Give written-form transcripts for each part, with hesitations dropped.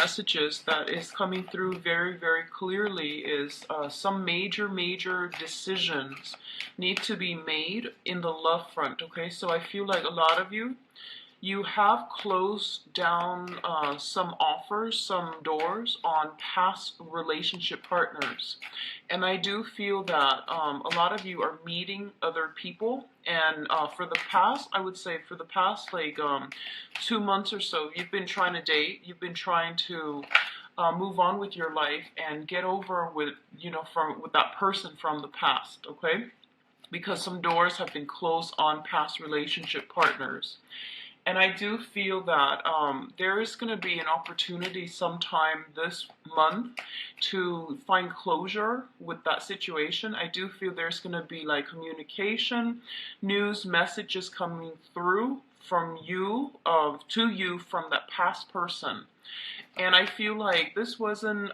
messages that is coming through very, very clearly is some major decisions need to be made in the love front, okay? So I feel like a lot of you have closed down some offers, some doors on past relationship partners. And I do feel that a lot of you are meeting other people. And for the past, I would say for the past like 2 months or so, you've been trying to date, you've been trying to move on with your life and get over with, with that person from the past, okay? Because some doors have been closed on past relationship partners. And I do feel that there is going to be an opportunity sometime this month to find closure with that situation. I do feel there's going to be like communication, news, messages coming through from you, to you from that past person. And I feel like this wasn't,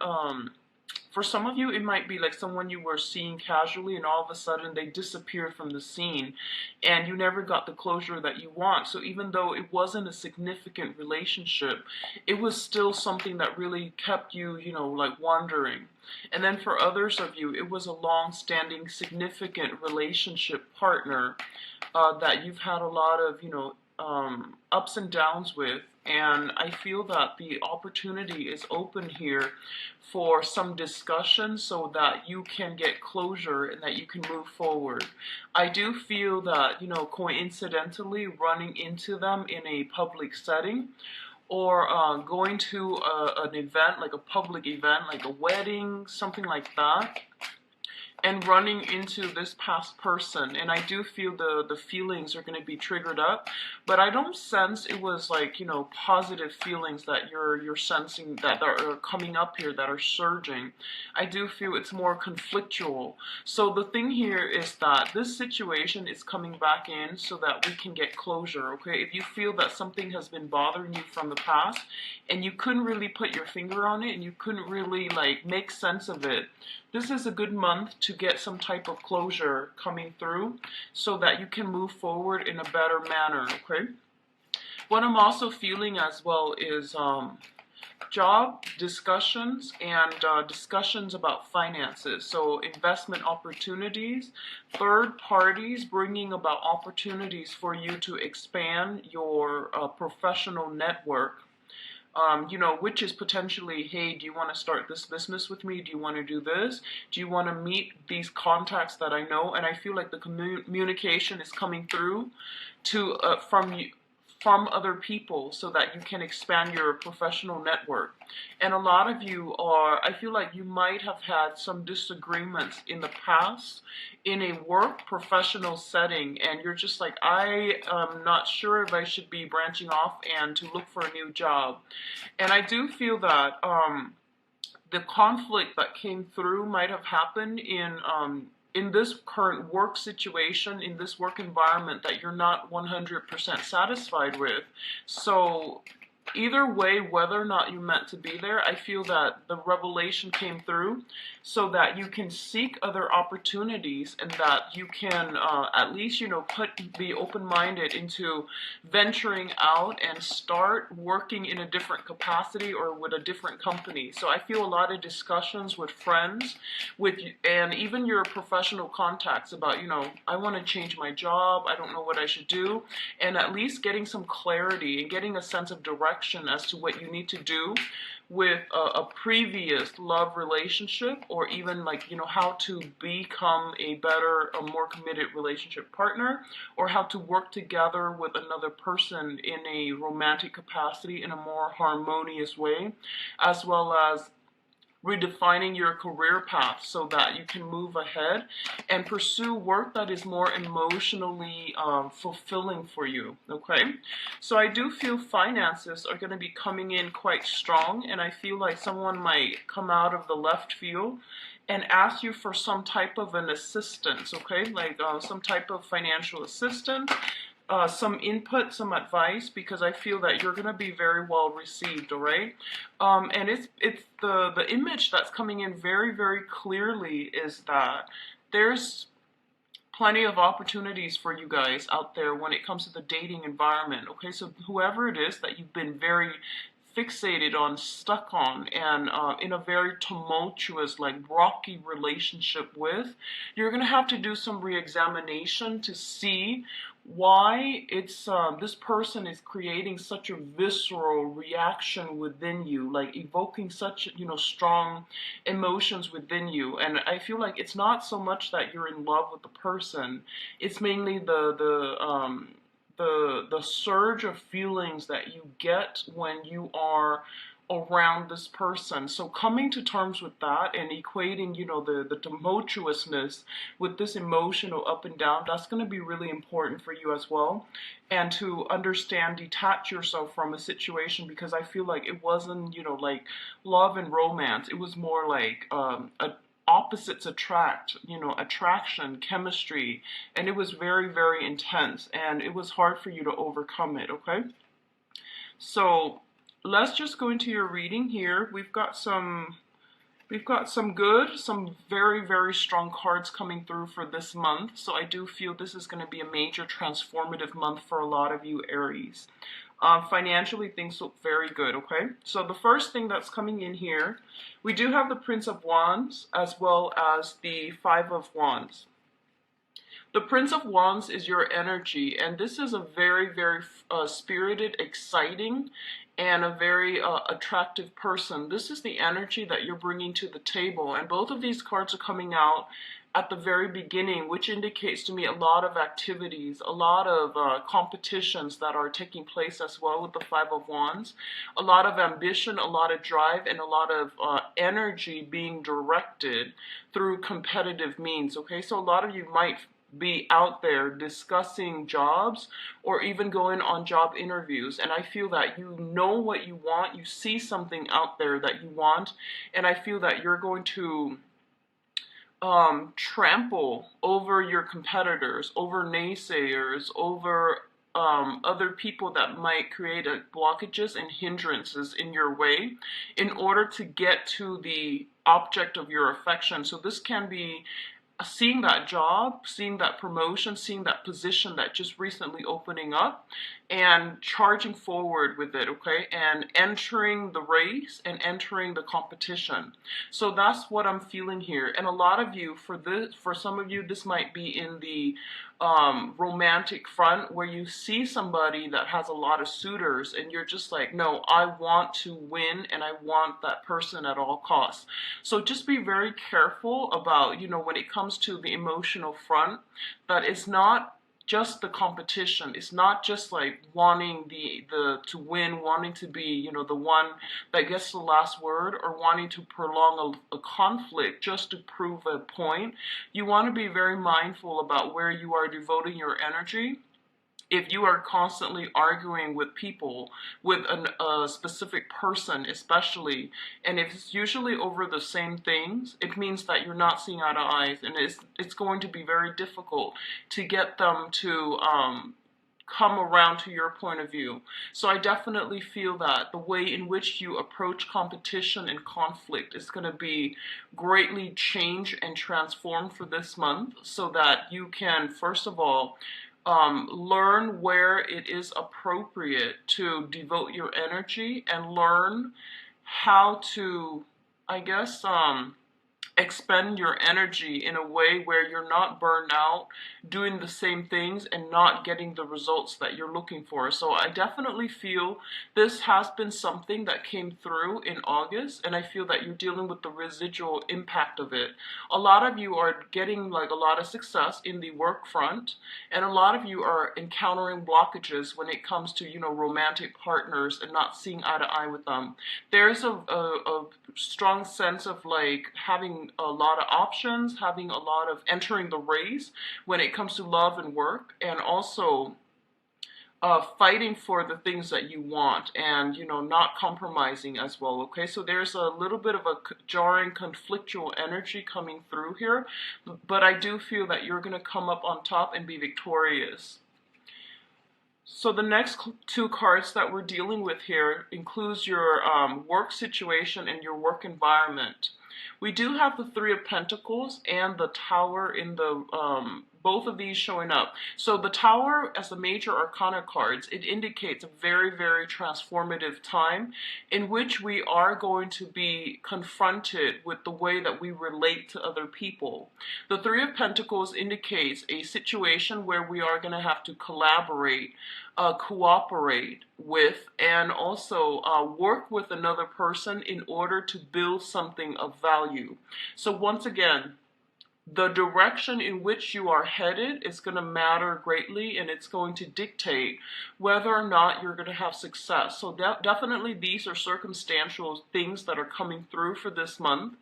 for some of you, it might be like someone you were seeing casually and all of a sudden they disappeared from the scene and you never got the closure that you want. So even though it wasn't a significant relationship, it was still something that really kept you, like wondering. And then for others of you, it was a long-standing, significant relationship partner that you've had a lot of, ups and downs with. And I feel that the opportunity is open here for some discussion so that you can get closure and that you can move forward. I do feel that, coincidentally running into them in a public setting or going to an event, like a public event, like a wedding, something like that, and running into this past person. And I do feel the feelings are going to be triggered up, but I don't sense it was like, positive feelings that you're sensing that are coming up here, that are surging. I do feel it's more conflictual. So the thing here is that this situation is coming back in so that we can get closure, okay? If you feel that something has been bothering you from the past and you couldn't really put your finger on it and you couldn't really like make sense of it, this is a good month to get some type of closure coming through so that you can move forward in a better manner, okay? What I'm also feeling as well is job discussions and discussions about finances. So investment opportunities, third parties bringing about opportunities for you to expand your professional network. Which is potentially, hey, do you want to start this business with me? Do you want to do this? Do you want to meet these contacts that I know? And I feel like the communication is coming through to from other people so that you can expand your professional network. And a lot of you I feel like you might have had some disagreements in the past in a work professional setting, and you're just like, I am not sure if I should be branching off and to look for a new job. And I do feel that the conflict that came through might have happened in this current work situation, in this work environment that you're not 100% satisfied with. So either way, whether or not you meant to be there, I feel that the revelation came through so that you can seek other opportunities and that you can at least, be open-minded into venturing out and start working in a different capacity or with a different company. So I feel a lot of discussions with friends, and even your professional contacts about, I want to change my job, I don't know what I should do, and at least getting some clarity and getting a sense of direction as to what you need to do with a previous love relationship, or even like, how to become a better, a more committed relationship partner, or how to work together with another person in a romantic capacity in a more harmonious way, as well as redefining your career path so that you can move ahead and pursue work that is more emotionally fulfilling for you, okay? So I do feel finances are going to be coming in quite strong, and I feel like someone might come out of the left field and ask you for some type of an assistance, okay? Like some type of financial assistance, some input, some advice, because I feel that you're going to be very well received, all right? And it's the image that's coming in very, very clearly is that there's plenty of opportunities for you guys out there when it comes to the dating environment, okay? So whoever it is that you've been very fixated on, stuck on, and in a very tumultuous, like rocky relationship with, you're going to have to do some re-examination to see why it's this person is creating such a visceral reaction within you, like evoking such, you know, strong emotions within you. And I feel like it's not so much that you're in love with the person, it's mainly the surge of feelings that you get when you are around this person. So coming to terms with that and equating, you know, the tumultuousness with this emotional up and down, that's going to be really important for you as well. And to understand, detach yourself from a situation, because I feel like it wasn't, you know, like love and romance. It was more like a opposites attract, you know, attraction, chemistry, and it was very, very intense, and it was hard for you to overcome it, okay? So let's just go into your reading here. We've got some very, very strong cards coming through for this month. So I do feel this is going to be a major transformative month for a lot of you Aries. Financially, things look very good, okay? So the first thing that's coming in here, we do have the Prince of Wands as well as the Five of Wands. The Prince of Wands is your energy, and this is a very, very spirited, exciting, and a very attractive person. This is the energy that you're bringing to the table, and both of these cards are coming out at the very beginning, which indicates to me a lot of activities, a lot of competitions that are taking place as well with the Five of Wands, a lot of ambition, a lot of drive, and a lot of energy being directed through competitive means, okay? So a lot of you might be out there discussing jobs or even going on job interviews, and I feel that you know what you want, you see something out there that you want, and I feel that you're going to trample over your competitors, over naysayers, over other people that might create blockages and hindrances in your way in order to get to the object of your affection. So this can be seeing that job, seeing that promotion, seeing that position that just recently opening up and charging forward with it, okay? And entering the race and entering the competition. So that's what I'm feeling here. And a lot of you, for some of you, this might be in the romantic front where you see somebody that has a lot of suitors and you're just like, no, I want to win and I want that person at all costs. So just be very careful about, you know, when it comes to the emotional front, that it's not just the competition. It's not just like wanting to win, wanting to be, you know, the one that gets the last word, or wanting to prolong a conflict just to prove a point. You want to be very mindful about where you are devoting your energy. If you are constantly arguing with people, with a specific person especially, and if it's usually over the same things, it means that you're not seeing eye to eye, and it's going to be very difficult to get them to come around to your point of view. So I definitely feel that the way in which you approach competition and conflict is going to be greatly changed and transformed for this month, so that you can, first of all, learn where it is appropriate to devote your energy, and learn how to, I guess, expend your energy in a way where you're not burned out doing the same things and not getting the results that you're looking for. So I definitely feel this has been something that came through in August, and I feel that you're dealing with the residual impact of it. A lot of you are getting like a lot of success in the work front, and a lot of you are encountering blockages when it comes to, you know, romantic partners and not seeing eye to eye with them. There's a strong sense of like having a lot of options, having a lot of entering the race when it comes to love and work, and also fighting for the things that you want, and, you know, not compromising as well, okay? So there's a little bit of a jarring, conflictual energy coming through here, but I do feel that you're going to come up on top and be victorious. So the next two cards that we're dealing with here includes your work situation and your work environment. We do have the Three of Pentacles and the Tower in the both of these showing up. So the Tower, as the major arcana cards, it indicates a very, very transformative time in which we are going to be confronted with the way that we relate to other people. The Three of Pentacles indicates a situation where we are going to have to collaborate, cooperate with, and also work with another person in order to build something of value. So once again, the direction in which you are headed is going to matter greatly, and it's going to dictate whether or not you're going to have success. So definitely these are circumstantial things that are coming through for this month,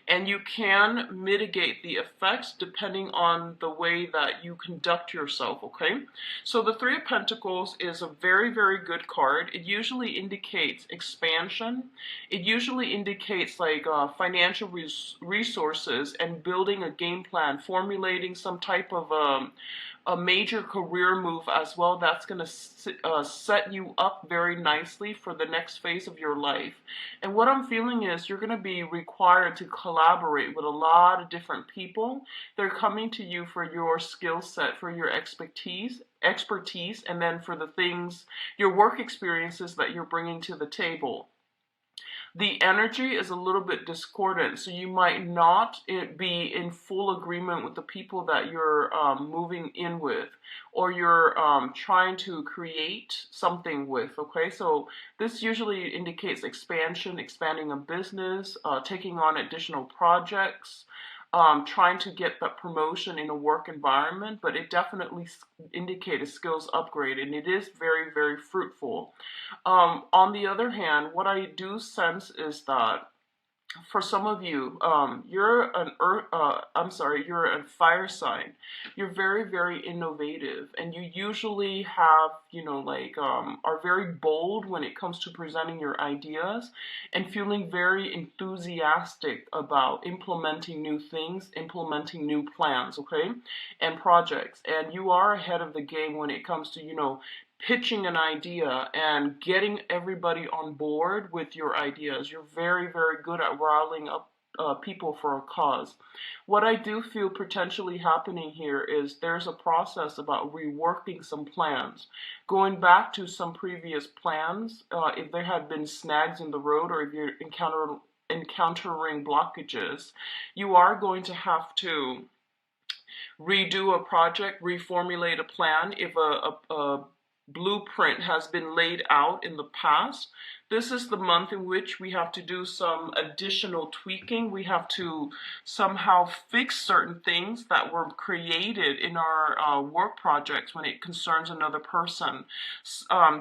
and you can mitigate the effects depending on the way that you conduct yourself, okay? So the Three of Pentacles is a very, very good card. It usually indicates expansion. It usually indicates like financial resources and building a game plan, formulating some type of a major career move as well. That's going to set you up very nicely for the next phase of your life. And what I'm feeling is you're going to be required to collaborate with a lot of different people. They're coming to you for your skill set, for your expertise, and then for the things, your work experiences that you're bringing to the table. The energy is a little bit discordant, so you might not be in full agreement with the people that you're moving in with, or you're trying to create something with, okay? So this usually indicates expansion, expanding a business, taking on additional projects, trying to get that promotion in a work environment, but it definitely indicates a skills upgrade, and it is very, very fruitful. On the other hand, what I do sense is that for some of you, you're you're a fire sign. You're very, very innovative, and you usually have, are very bold when it comes to presenting your ideas and feeling very enthusiastic about implementing new things, implementing new plans, okay, and projects. And you are ahead of the game when it comes to, pitching an idea and getting everybody on board with your ideas. You're very, very good at riling up people for a cause. What I do feel potentially happening here is there's a process about reworking some plans, going back to some previous plans, if there had been snags in the road, or if you're encountering blockages. You are going to have to redo a project, reformulate a plan if a blueprint has been laid out in the past. This is the month in which we have to do some additional tweaking. We have to somehow fix certain things that were created in our work projects when it concerns another person.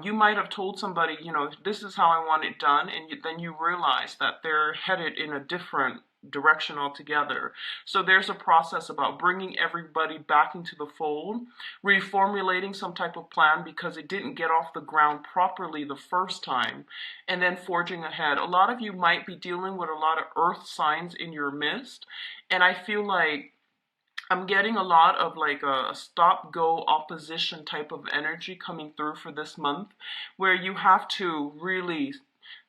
You might have told somebody, this is how I want it done, and then you realize that they're headed in a different direction altogether. So there's a process about bringing everybody back into the fold, reformulating some type of plan because it didn't get off the ground properly the first time, and then forging ahead. A lot of you might be dealing with a lot of earth signs in your midst, and I feel like I'm getting a lot of like a stop-go opposition type of energy coming through for this month, where you have to really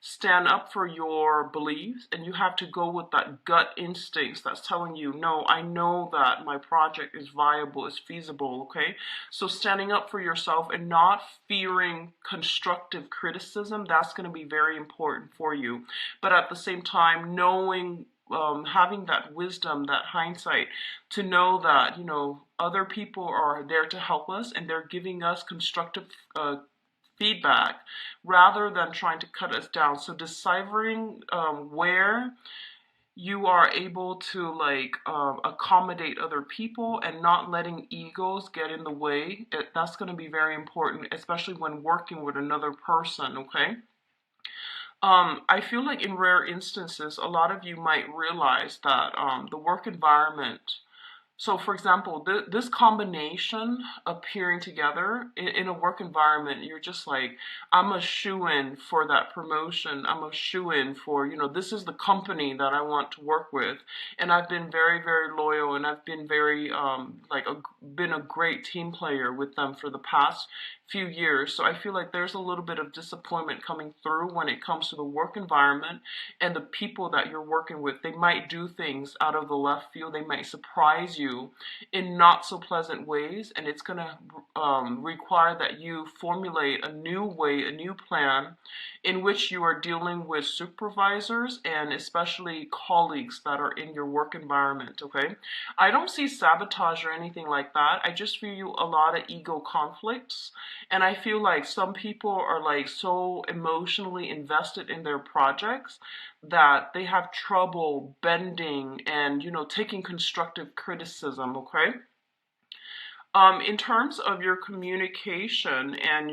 stand up for your beliefs, and you have to go with that gut instincts that's telling you, no, I know that my project is viable, is feasible, okay? So standing up for yourself and not fearing constructive criticism, that's going to be very important for you. But at the same time, knowing, having that wisdom, that hindsight, to know that, other people are there to help us, and they're giving us constructive feedback rather than trying to cut us down. So deciphering where you are able to accommodate other people and not letting egos get in the way, that's going to be very important, especially when working with another person, okay? I feel like in rare instances, a lot of you might realize that the work environment, so for example, this combination appearing together in a work environment, you're just like, I'm a shoo-in for that promotion. I'm a shoo-in for, this is the company that I want to work with. And I've been very, very loyal, and I've been very, been a great team player with them for the past few years. So I feel like there's a little bit of disappointment coming through when it comes to the work environment and the people that you're working with. They might do things out of the left field. They might surprise you in not so pleasant ways, and it's going to require that you formulate a new way, a new plan in which you are dealing with supervisors and especially colleagues that are in your work environment, okay? I don't see sabotage or anything like that. I just feel a lot of ego conflicts, and I feel like some people are like so emotionally invested in their projects that they have trouble bending and, taking constructive criticism, okay? In terms of your communication and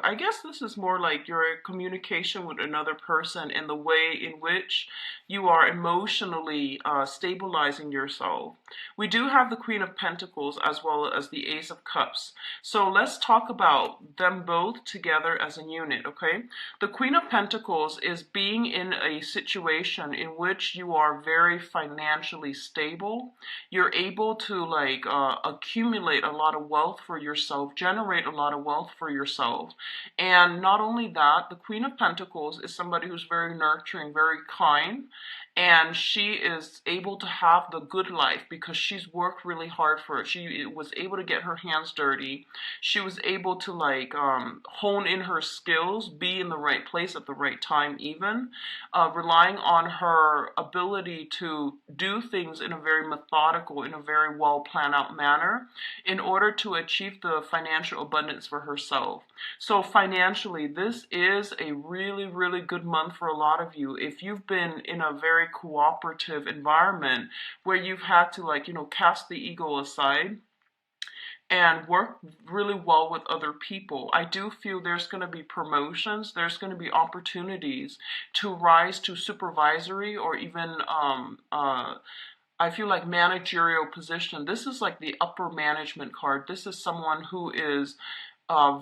I guess this is more like your communication with another person and the way in which you are emotionally stabilizing yourself. We do have the Queen of Pentacles as well as the Ace of Cups. So let's talk about them both together as a unit, okay? The Queen of Pentacles is being in a situation in which you are very financially stable. You're able to accumulate a lot of wealth for yourself, generate a lot of wealth for yourself. And not only that, the Queen of Pentacles is somebody who's very nurturing, very kind, and she is able to have the good life because she's worked really hard for it. She was able to get her hands dirty. She was able to hone in her skills, be in the right place at the right time even, relying on her ability to do things in a very methodical, in a very well planned out manner in order to achieve the financial abundance for herself. So financially, this is a really, really good month for a lot of you. If you've been in a very cooperative environment where you've had to cast the ego aside and work really well with other people, I do feel there's going to be promotions, there's going to be opportunities to rise to supervisory or even I feel like managerial position. This is like the upper management card. This is someone who is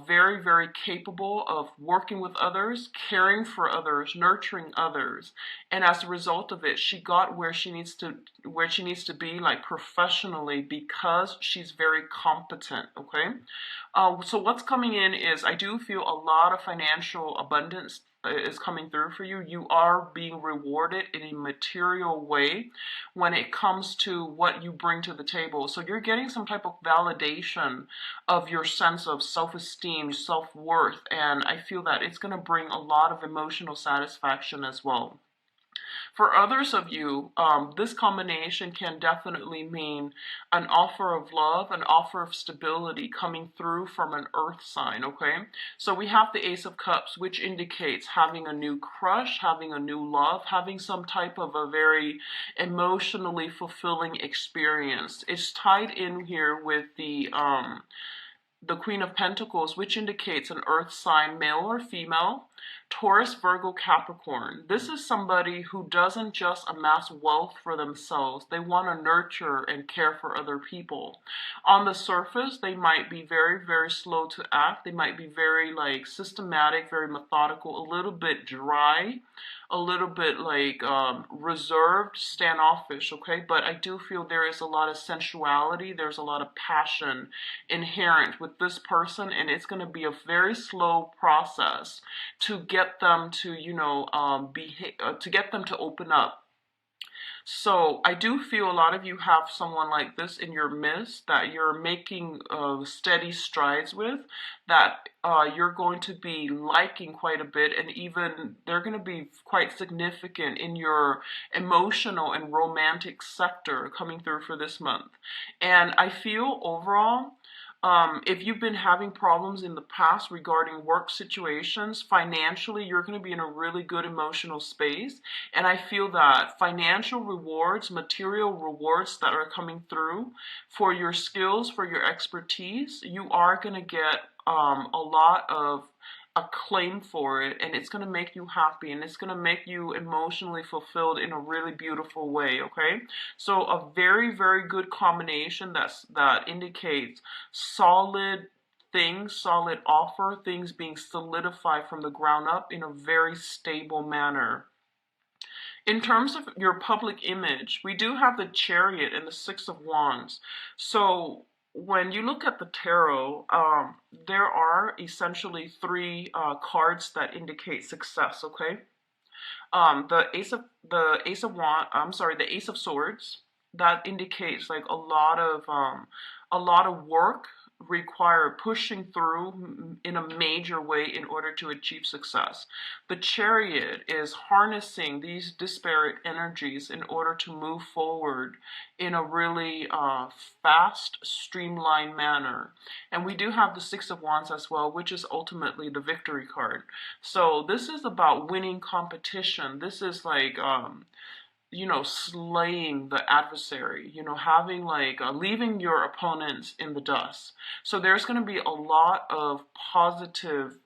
very, very capable of working with others, caring for others, nurturing others, and as a result of it, she got where she needs to be, like professionally, because she's very competent. Okay, so what's coming in is I do feel a lot of financial abundance is coming through for you. You are being rewarded in a material way when it comes to what you bring to the table. So you're getting some type of validation of your sense of self-esteem, self-worth, and I feel that it's going to bring a lot of emotional satisfaction as well. For others of you, this combination can definitely mean an offer of love, an offer of stability coming through from an earth sign, okay? So we have the Ace of Cups, which indicates having a new crush, having a new love, having some type of a very emotionally fulfilling experience. It's tied in here with the Queen of Pentacles, which indicates an earth sign, male or female, Taurus, Virgo, Capricorn. This is somebody who doesn't just amass wealth for themselves. They want to nurture and care for other people. On the surface, they might be very, very slow to act. They might be very systematic, very methodical, a little bit dry, a little bit reserved, standoffish, okay? But I do feel there is a lot of sensuality, there's a lot of passion inherent with this person, and it's going to be a very slow process to get them to, to get them to open up. So I do feel a lot of you have someone like this in your midst that you're making steady strides with, that you're going to be liking quite a bit, and even they're going to be quite significant in your emotional and romantic sector coming through for this month. And I feel overall, if you've been having problems in the past regarding work situations, financially, you're going to be in a really good emotional space. And I feel that financial rewards, material rewards that are coming through for your skills, for your expertise, you are going to get a lot of acclaim for it, and it's going to make you happy, and it's going to make you emotionally fulfilled in a really beautiful way, okay? So a very, very good combination that indicates solid things, solid offer, things being solidified from the ground up in a very stable manner. In terms of your public image, we do have the Chariot and the Six of Wands. So when you look at the tarot, there are essentially three cards that indicate success. Okay, the Ace of Wand. I'm sorry, the Ace of Swords. That indicates like a lot of work require pushing through in a major way in order to achieve success. The Chariot is harnessing these disparate energies in order to move forward in a really fast, streamlined manner. And we do have the Six of Wands as well, which is ultimately the victory card. So this is about winning competition. This is like slaying the adversary, having like leaving your opponents in the dust. So there's going to be a lot of positive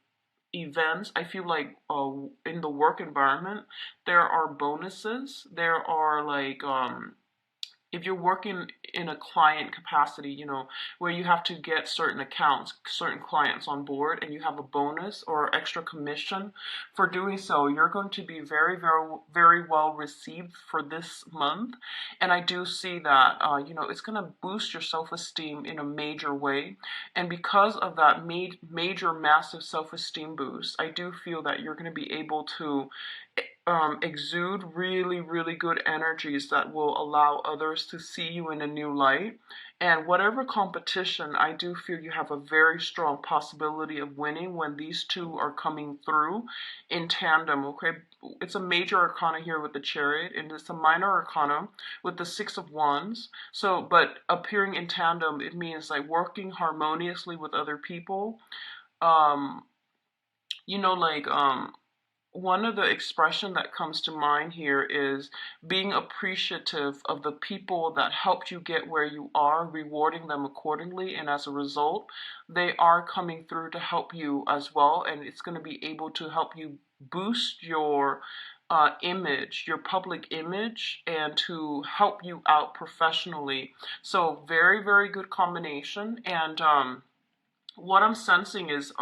events. I feel like in the work environment, there are bonuses. There are like if you're working in a client capacity, where you have to get certain accounts, certain clients on board, and you have a bonus or extra commission for doing so, you're going to be very, very, very well received for this month. And I do see that, it's going to boost your self-esteem in a major way. And because of that major, massive self-esteem boost, I do feel that you're going to be able to exude really, really good energies that will allow others to see you in a new light. And whatever competition, I do feel you have a very strong possibility of winning when these two are coming through in tandem, okay? It's a major arcana here with the Chariot, and it's a minor arcana with the Six of Wands. So, but appearing in tandem, it means like working harmoniously with other people. Um, like, one of the expression that comes to mind here is being appreciative of the people that helped you get where you are, rewarding them accordingly, and as a result, they are coming through to help you as well, and it's going to be able to help you boost your image, your public image, and to help you out professionally. So very, very good combination. And what I'm sensing is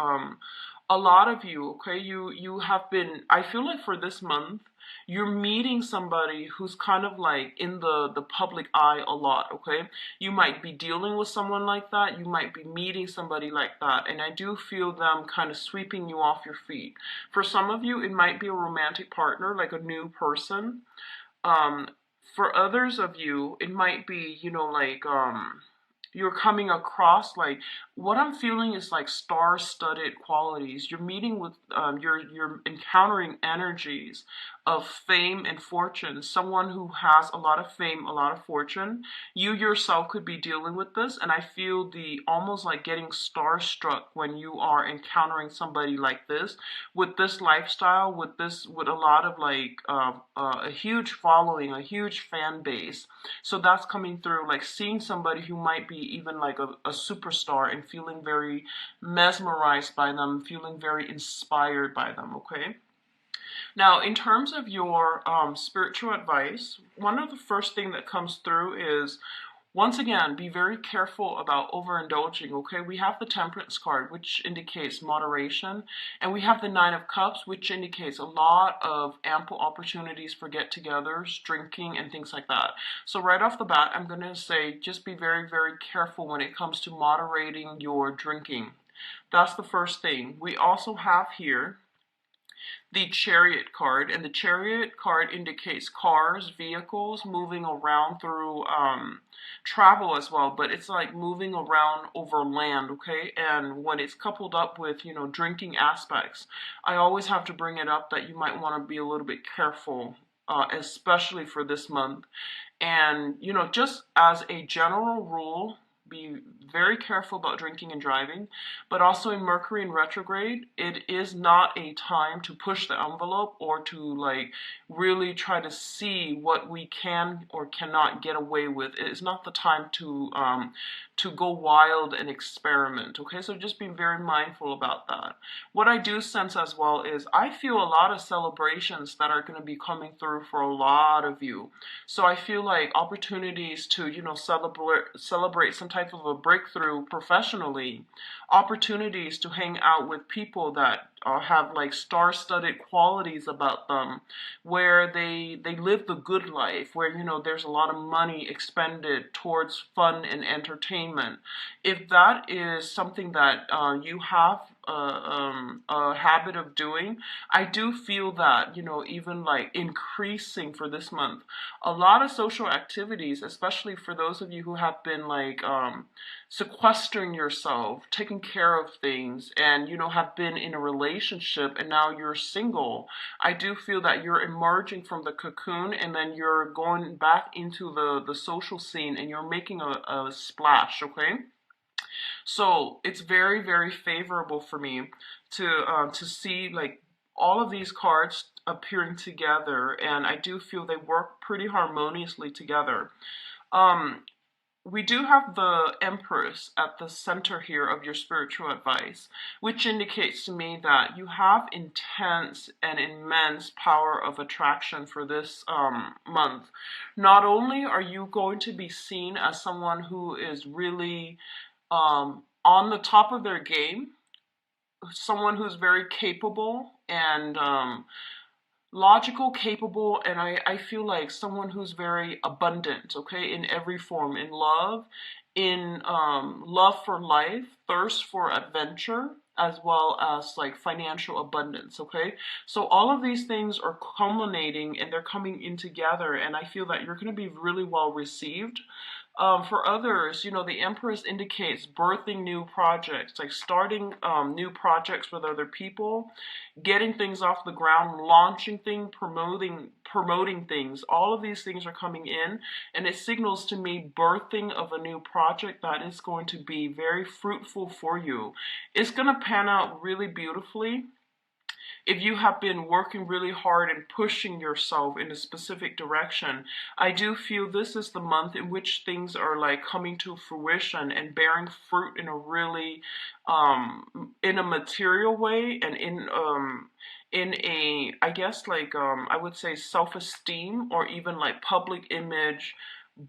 a lot of you, okay, you have been, I feel like for this month, you're meeting somebody who's kind of like in the public eye a lot, okay? You might be dealing with someone like that. You might be meeting somebody like that. And I do feel them kind of sweeping you off your feet. For some of you, it might be a romantic partner, like a new person. Um, for others of you, it might be, you're coming across like what I'm feeling is like star-studded qualities. You're meeting with you're encountering energies of fame and fortune. Someone who has a lot of fame, a lot of fortune. You yourself could be dealing with this, and I feel the almost like getting starstruck when you are encountering somebody like this with this lifestyle, with a lot of like a huge following, a huge fan base. So that's coming through, like seeing somebody who might be even like a superstar and feeling very mesmerized by them, feeling very inspired by them, okay? Now, in terms of your spiritual advice, one of the first thing that comes through is, once again, be very careful about overindulging, okay? We have the Temperance card, which indicates moderation, and we have the Nine of Cups, which indicates a lot of ample opportunities for get-togethers, drinking, and things like that. So right off the bat, I'm going to say just be very, very careful when it comes to moderating your drinking. That's the first thing. We also have here the Chariot card, and the Chariot card indicates cars, vehicles moving around through travel as well, but it's like moving around over land, okay? And when it's coupled up with, drinking aspects, I always have to bring it up that you might want to be a little bit careful, especially for this month. And, just as a general rule, be very careful about drinking and driving, but also in Mercury in retrograde, it is not a time to push the envelope or to like really try to see what we can or cannot get away with. It is not the time to go wild and experiment, okay? So just be very mindful about that. What I do sense as well is I feel a lot of celebrations that are going to be coming through for a lot of you. So I feel like opportunities to, celebrate some type type of a breakthrough professionally, opportunities to hang out with people that have like star-studded qualities about them, where they live the good life, where there's a lot of money expended towards fun and entertainment. If that is something that you have a habit of doing, I do feel that even like increasing for this month. A lot of social activities, especially for those of you who have been like sequestering yourself, taking care of things, and have been in a relationship and now you're single. I do feel that you're emerging from the cocoon and then you're going back into the social scene and you're making a splash, okay? So it's very, very favorable for me to see like all of these cards appearing together, and I do feel they work pretty harmoniously together. Um, we do have the Empress at the center here of your spiritual advice, which indicates to me that you have intense and immense power of attraction for this month. Not only are you going to be seen as someone who is really on the top of their game, someone who's very capable and logical, capable, and I feel like someone who's very abundant, okay, in every form, in love for life, thirst for adventure, as well as like financial abundance, okay? So all of these things are culminating and they're coming in together, and I feel that you're going to be really well received. For others, the Empress indicates birthing new projects, like starting new projects with other people, getting things off the ground, launching things, promoting things. All of these things are coming in, and it signals to me birthing of a new project that is going to be very fruitful for you. It's going to pan out really beautifully. If you have been working really hard and pushing yourself in a specific direction, I do feel this is the month in which things are like coming to fruition and bearing fruit in a really, in a material way, and in a, I guess like, I would say self-esteem or even like public image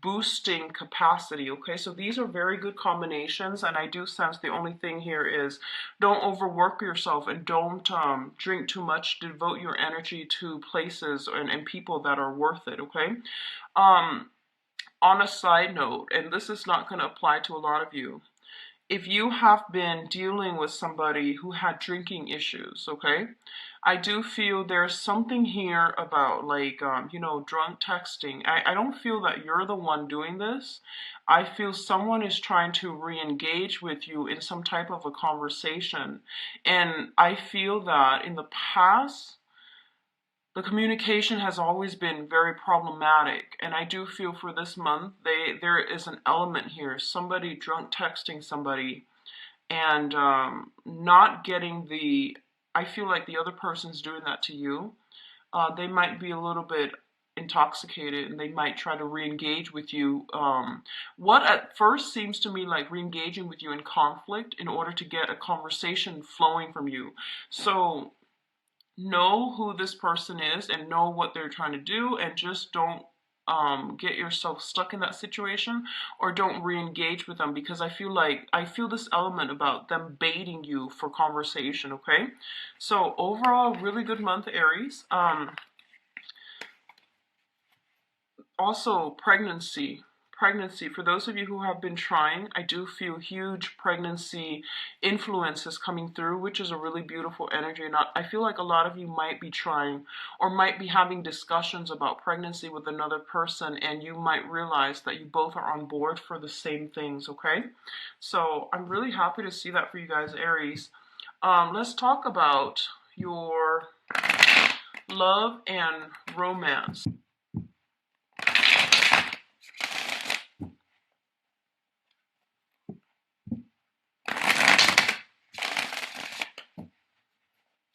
boosting capacity. Okay, so these are very good combinations, and I do sense the only thing here is don't overwork yourself and don't drink too much. Devote your energy to places and people that are worth it. Okay. um on a side note, and this is not going to apply to a lot of you, if you have been dealing with somebody who had drinking issues, okay, I do feel there's something here about like, drunk texting. I don't feel that you're the one doing this. I feel someone is trying to re-engage with you in some type of a conversation. And I feel that in the past, the communication has always been very problematic, and I do feel for this month there is an element here, somebody drunk texting somebody and not getting the, I feel like the other person's doing that to you. They might be a little bit intoxicated and they might try to re-engage with you. What at first seems to me like re-engaging with you in conflict in order to get a conversation flowing from you. So know who this person is and know what they're trying to do, and just don't get yourself stuck in that situation, or don't re-engage with them, because I feel this element about them baiting you for conversation. Okay, so overall, really good month, Aries. Also, pregnancy, for those of you who have been trying, I do feel huge pregnancy influences coming through, which is a really beautiful energy. And I feel like a lot of you might be trying or might be having discussions about pregnancy with another person, and you might realize that you both are on board for the same things. Okay, so I'm really happy to see that for you guys, Aries. Let's talk about your love and romance.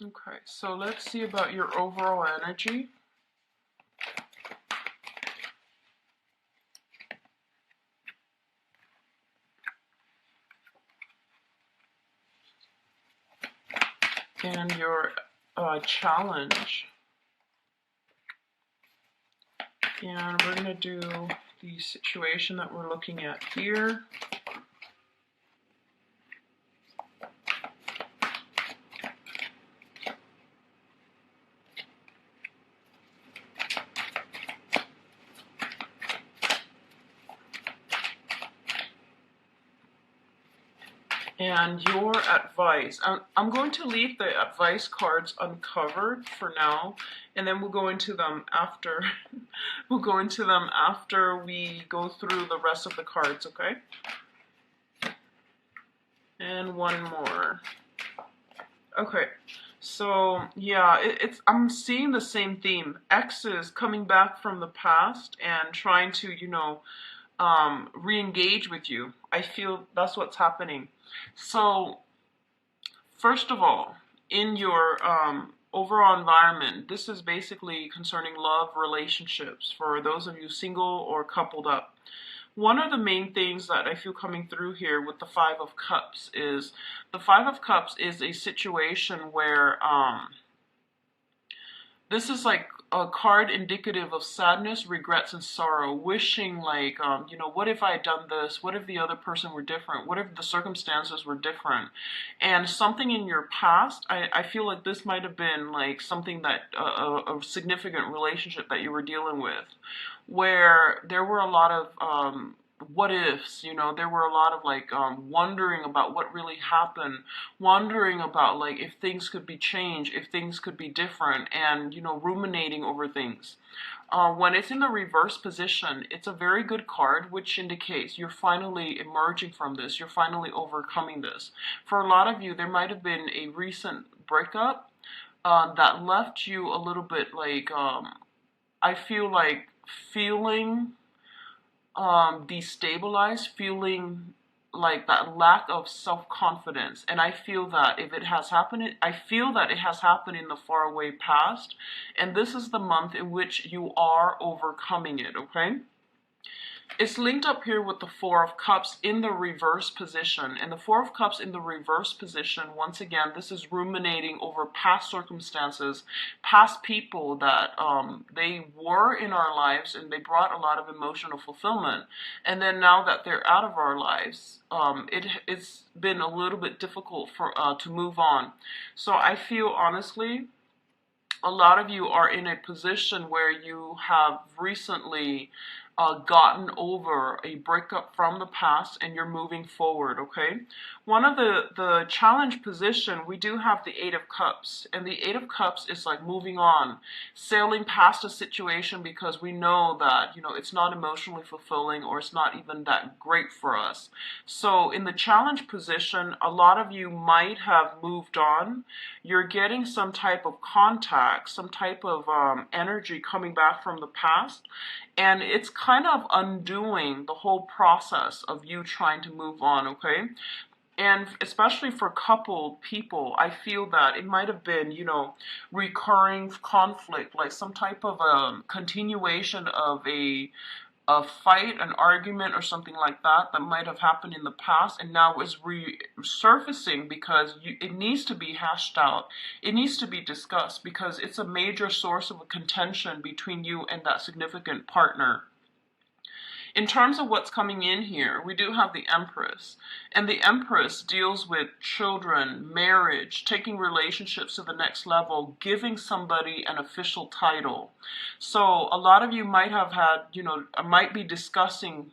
Okay, so let's see about your overall energy. And your challenge. And we're going to do the situation that we're looking at here. And your advice. I'm going to leave the advice cards uncovered for now, and then we'll go into them after. We'll go into them after we go through the rest of the cards, okay? And one more. Okay. So yeah, I'm seeing the same theme. Exes coming back from the past and trying to, re-engage with you. I feel that's what's happening. So first of all, in your overall environment, this is basically concerning love relationships for those of you single or coupled up. One of the main things that I feel coming through here with the Five of Cups is the Five of Cups is a situation where this is like a card indicative of sadness, regrets, and sorrow, wishing like, what if I had done this? What if the other person were different? What if the circumstances were different? And something in your past, I feel like this might have been like something that, a significant relationship that you were dealing with, where there were a lot of, what ifs, there were a lot of like wondering about what really happened, wondering about like if things could be changed, if things could be different, and ruminating over things. When it's in the reverse position, it's a very good card, which indicates you're finally emerging from this, you're finally overcoming this. For a lot of you, there might have been a recent breakup that left you a little bit like, I feel like feeling destabilized, feeling like that lack of self-confidence. And I feel that if it has happened, I feel that it has happened in the faraway past, and this is the month in which you are overcoming it, okay? It's linked up here with the Four of Cups in the reverse position. And the Four of Cups in the reverse position, once again, this is ruminating over past circumstances, past people that they were in our lives and they brought a lot of emotional fulfillment. And then now that they're out of our lives, it's been a little bit difficult for to move on. So I feel honestly, a lot of you are in a position where you have recently gotten over a breakup from the past and you're moving forward, okay? One of the challenge position, we do have the Eight of Cups, and the Eight of Cups is like moving on, sailing past a situation because we know that, it's not emotionally fulfilling or it's not even that great for us. So in the challenge position, a lot of you might have moved on. You're getting some type of contact, some type of energy coming back from the past, and it's kind of undoing the whole process of you trying to move on, okay? And especially for coupled people, I feel that it might have been, recurring conflict, like some type of continuation of a fight, an argument, or something like that that might have happened in the past and now is resurfacing because it needs to be hashed out. It needs to be discussed because it's a major source of contention between you and that significant partner. In terms of what's coming in here, we do have the Empress. And the Empress deals with children, marriage, taking relationships to the next level, giving somebody an official title. So a lot of you might have had, might be discussing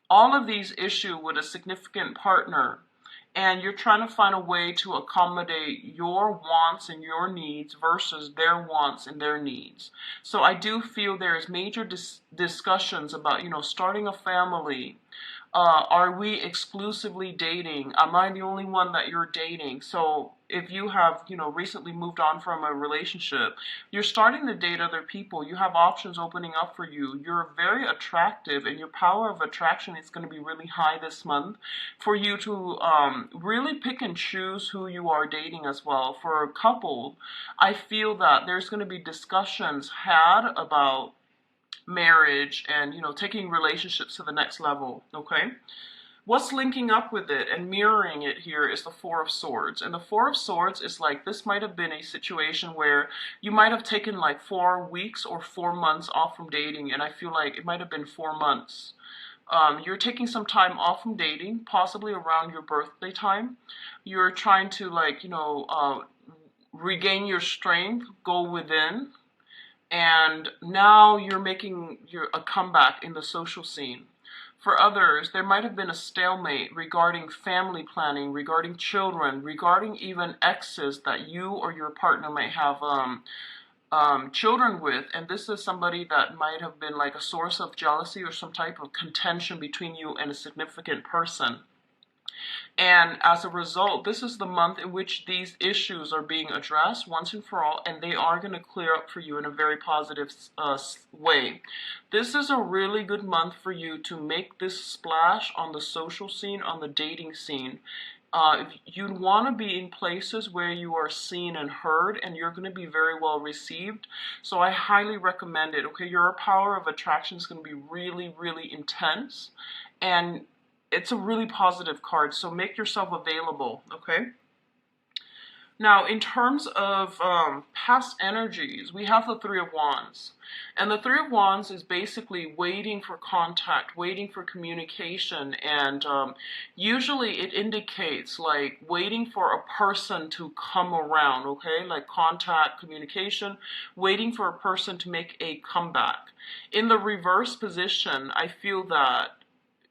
all of these issues with a significant partner, and you're trying to find a way to accommodate your wants and your needs versus their wants and their needs. So I do feel there is major discussions about, starting a family. Are we exclusively dating? Am I the only one that you're dating? So if you have, recently moved on from a relationship, you're starting to date other people. You have options opening up for you. You're very attractive, and your power of attraction is going to be really high this month for you to really pick and choose who you are dating as well. For a couple, I feel that there's going to be discussions had about marriage and taking relationships to the next level, okay? What's linking up with it and mirroring it here is the Four of Swords. And the Four of Swords is like, this might have been a situation where you might have taken like 4 weeks or 4 months off from dating, and I feel like it might have been 4 months. You're taking some time off from dating, possibly around your birthday time. You're trying to like, regain your strength, go within, and now you're making a comeback in the social scene. For others, there might have been a stalemate regarding family planning, regarding children, regarding even exes that you or your partner might have children with, and this is somebody that might have been like a source of jealousy or some type of contention between you and a significant person. And as a result, this is the month in which these issues are being addressed once and for all, and they are going to clear up for you in a very positive way. This is a really good month for you to make this splash on the social scene, on the dating scene. If you want to be in places where you are seen and heard, and you're going to be very well received. So I highly recommend it. Okay, your power of attraction is going to be really, really intense, and it's a really positive card, so make yourself available, okay? Now, in terms of past energies, we have the Three of Wands. And the Three of Wands is basically waiting for contact, waiting for communication, and usually it indicates like waiting for a person to come around, okay? Like contact, communication, waiting for a person to make a comeback. In the reverse position, I feel that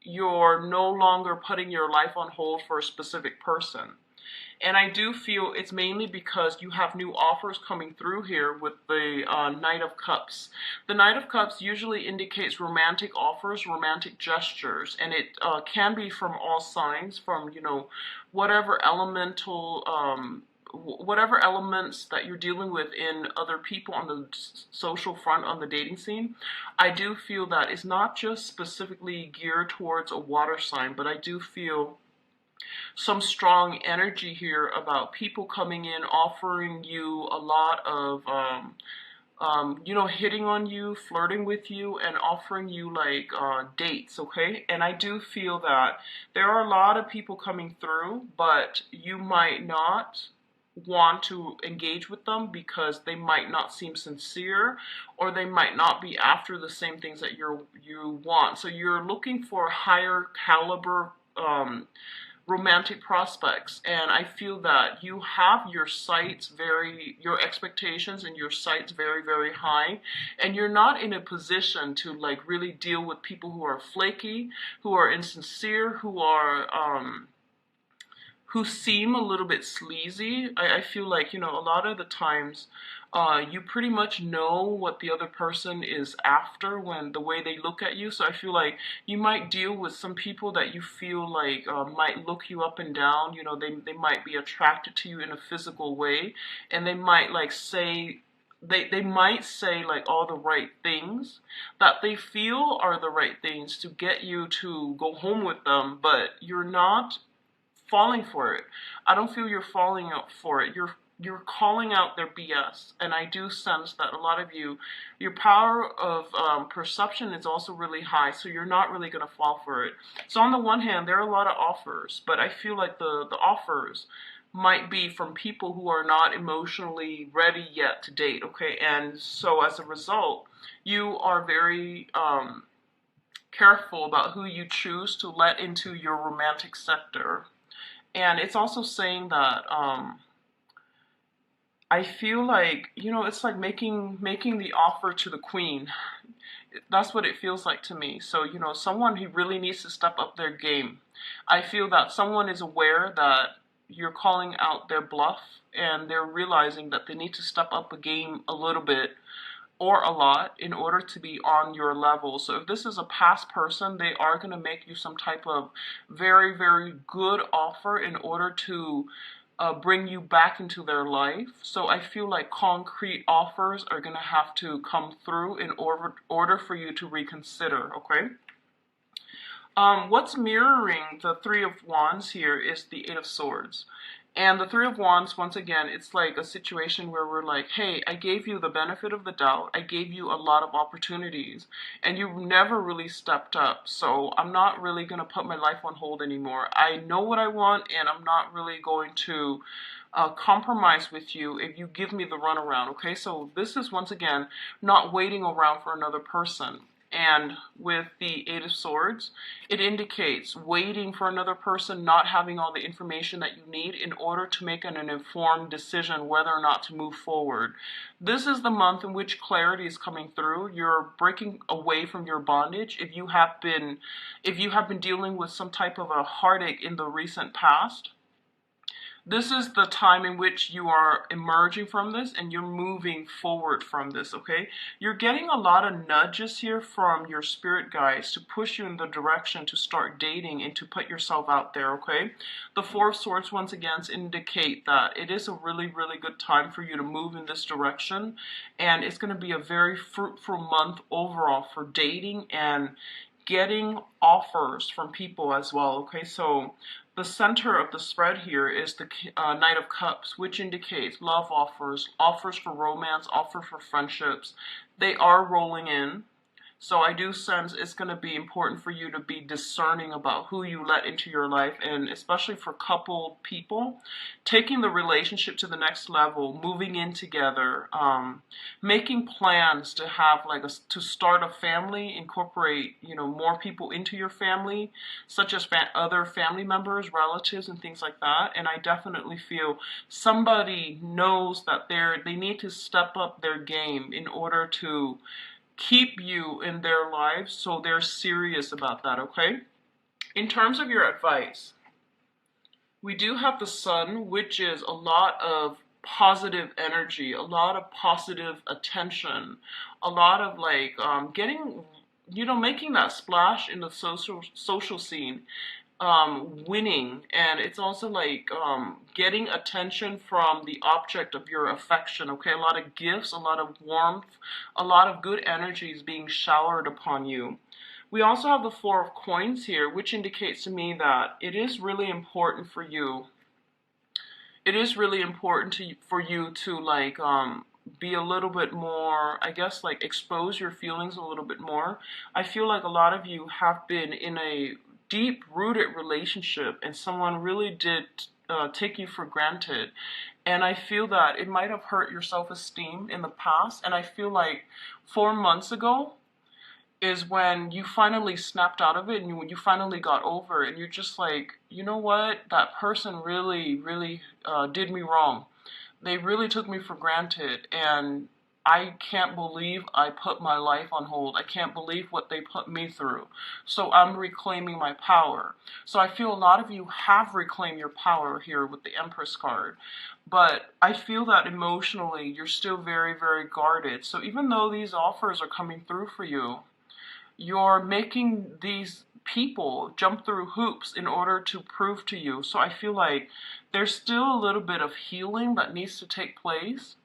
you're no longer putting your life on hold for a specific person. And I do feel it's mainly because you have new offers coming through here with the Knight of Cups. The Knight of Cups usually indicates romantic offers, romantic gestures, and it can be from all signs, from, you know, whatever elemental whatever elements that you're dealing with in other people on the social front, on the dating scene. I do feel that it's not just specifically geared towards a water sign, but I do feel some strong energy here about people coming in, offering you a lot of, you know, hitting on you, flirting with you, and offering you like dates, okay? And I do feel that there are a lot of people coming through, but you might not want to engage with them because they might not seem sincere, or they might not be after the same things that you want. So you're looking for higher caliber romantic prospects, and I feel that you have your sights your expectations and your sights very, very high, and you're not in a position to like really deal with people who are flaky, who are insincere, who seem a little bit sleazy. I feel like, you know, a lot of the times you pretty much know what the other person is after when the way they look at you. So I feel like you might deal with some people that you feel like might look you up and down. You know, they might be attracted to you in a physical way, and they might like say, they might say like all the right things that they feel are the right things to get you to go home with them, but you're not falling for it. I don't feel you're falling out for it. You're calling out their BS, and I do sense that a lot of you, your power of perception is also really high, so you're not really going to fall for it. So on the one hand, there are a lot of offers, but I feel like the offers might be from people who are not emotionally ready yet to date, okay? And so as a result, you are very careful about who you choose to let into your romantic sector. And it's also saying that I feel like, you know, it's like making the offer to the queen. That's what it feels like to me. So, you know, someone who really needs to step up their game. I feel that someone is aware that you're calling out their bluff, and they're realizing that they need to step up a game a little bit or a lot in order to be on your level. So if this is a past person, they are going to make you some type of very, very good offer in order to bring you back into their life. So I feel like concrete offers are going to have to come through in order for you to reconsider, okay? What's mirroring the Three of Wands here is the Eight of Swords. And the Three of Wands, once again, it's like a situation where we're like, hey, I gave you the benefit of the doubt. I gave you a lot of opportunities, and you've never really stepped up. So I'm not really going to put my life on hold anymore. I know what I want, and I'm not really going to compromise with you if you give me the runaround, okay? So this is, once again, not waiting around for another person. And with the Eight of Swords, it indicates waiting for another person, not having all the information that you need in order to make an informed decision whether or not to move forward. This is the month in which clarity is coming through. You're breaking away from your bondage. If you have been dealing with some type of a heartache in the recent past, this is the time in which you are emerging from this and you're moving forward from this, okay? You're getting a lot of nudges here from your spirit guides to push you in the direction to start dating and to put yourself out there, okay? The Four of Swords, once again, indicate that it is a really, really good time for you to move in this direction. And it's going to be a very fruitful month overall for dating and getting offers from people as well, okay? So the center of the spread here is the Knight of Cups, which indicates love offers, offers for romance, offers for friendships. They are rolling in. So I do sense it's going to be important for you to be discerning about who you let into your life, and especially for coupled people, taking the relationship to the next level, moving in together, making plans to have to start a family, incorporate more people into your family, such as other family members, relatives, and things like that. And I definitely feel somebody knows that they need to step up their game in order to keep you in their lives, so they're serious about that, okay? In terms of your advice, we do have the Sun, which is a lot of positive energy, a lot of positive attention, a lot of getting, making that splash in the social scene, winning, and it's also getting attention from the object of your affection, okay? A lot of gifts, a lot of warmth, a lot of good energies being showered upon you. We also have the Four of Coins here, which indicates to me that it is really important for you. It is really important for you to be a little bit more, I guess, expose your feelings a little bit more. I feel like a lot of you have been in a deep-rooted relationship and someone really did take you for granted. And I feel that it might have hurt your self-esteem in the past. And I feel like 4 months ago is when you finally snapped out of it and you finally got over it. And you're just like, you know what? That person really, really did me wrong. They really took me for granted. And I can't believe I put my life on hold. I can't believe what they put me through. So I'm reclaiming my power. So I feel a lot of you have reclaimed your power here with the Empress card. But I feel that emotionally you're still very, very guarded. So even though these offers are coming through for you, you're making these people jump through hoops in order to prove to you. So I feel like there's still a little bit of healing that needs to take place.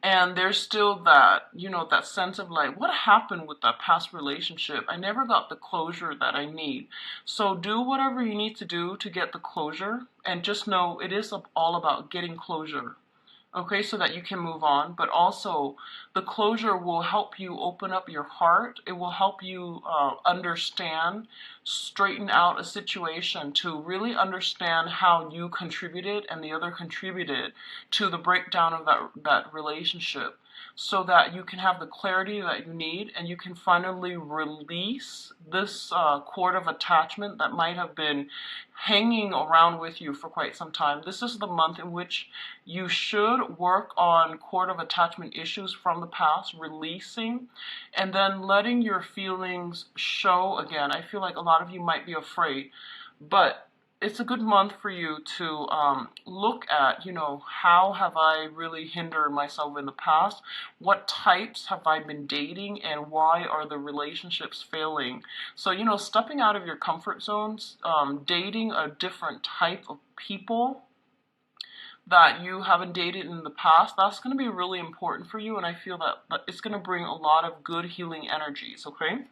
And there's still that, that sense of what happened with that past relationship? I never got the closure that I need. So do whatever you need to do to get the closure. And just know it is all about getting closure. Okay, so that you can move on. But also, the closure will help you open up your heart. It will help you understand, straighten out a situation to really understand how you contributed and the other contributed to the breakdown of that relationship, so that you can have the clarity that you need and you can finally release this cord of attachment that might have been hanging around with you for quite some time. This is the month in which you should work on cord of attachment issues from the past, releasing, and then letting your feelings show again. I feel like a lot of you might be afraid, but it's a good month for you to look at, how have I really hindered myself in the past? What types have I been dating, and why are the relationships failing? So, stepping out of your comfort zones, dating a different type of people that you haven't dated in the past, that's going to be really important for you. And I feel that it's going to bring a lot of good healing energies, okay?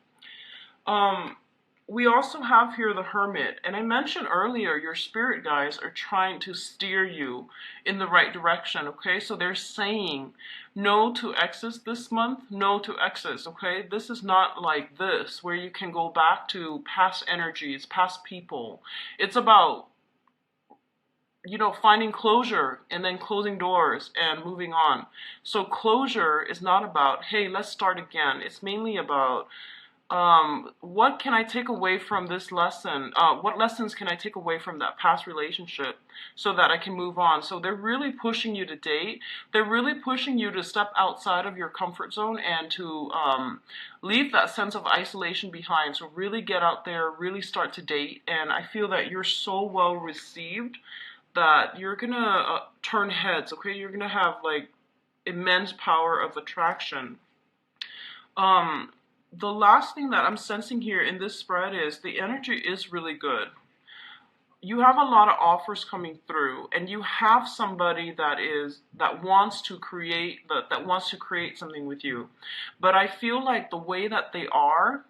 We also have here the Hermit, and I mentioned earlier your spirit guides are trying to steer you in the right direction, okay? So they're saying no to exes this month, no to exes, okay? This is not like this, where you can go back to past energies, past people. It's about you know, finding closure and then closing doors and moving on. So closure is not about, hey, let's start again. It's mainly about, what can I take away from this lesson? What lessons can I take away from that past relationship so that I can move on? So they're really pushing you to date. They're really pushing you to step outside of your comfort zone and to leave that sense of isolation behind. So really get out there, really start to date. And I feel that you're so well received that you're gonna turn heads, okay? You're gonna have like immense power of attraction. Um, the last thing that I'm sensing here in this spread is the energy is really good. You have a lot of offers coming through, and you have somebody that wants to create that wants to create something with you. But I feel like the way that they are,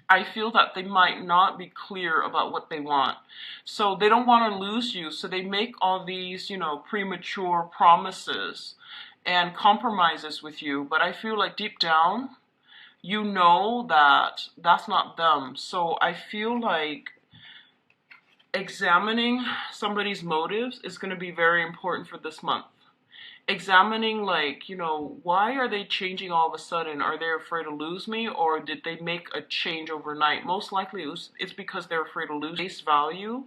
I feel that they might not be clear about what they want. So they don't want to lose you. So they make all these, you know, premature promises and compromises with you. But I feel like deep down, you know that that's not them. So I feel like examining somebody's motives is going to be very important for this month. Examining, like, you know, why are they changing all of a sudden? Are they afraid to lose me, or did they make a change overnight? Most likely it's because they're afraid to lose face value,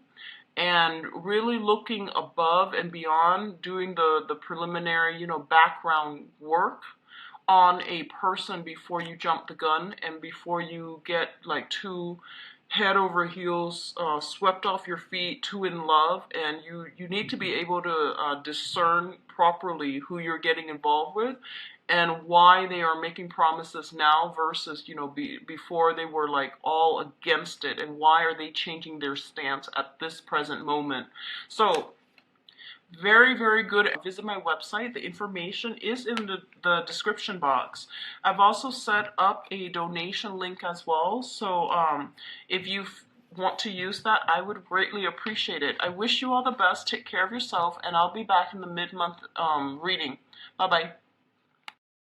and really looking above and beyond, doing the preliminary, you know, background work on a person before you jump the gun and before you get like too head over heels, swept off your feet, too in love. And you need to be able to discern properly who you're getting involved with and why they are making promises now versus, you know, before they were like all against it, and why are they changing their stance at this present moment. So very, very good. Visit my website. The information is in the description box. I've also set up a donation link as well. So if you want to use that, I would greatly appreciate it. I wish you all the best. Take care of yourself, and I'll be back in the mid-month reading. Bye-bye.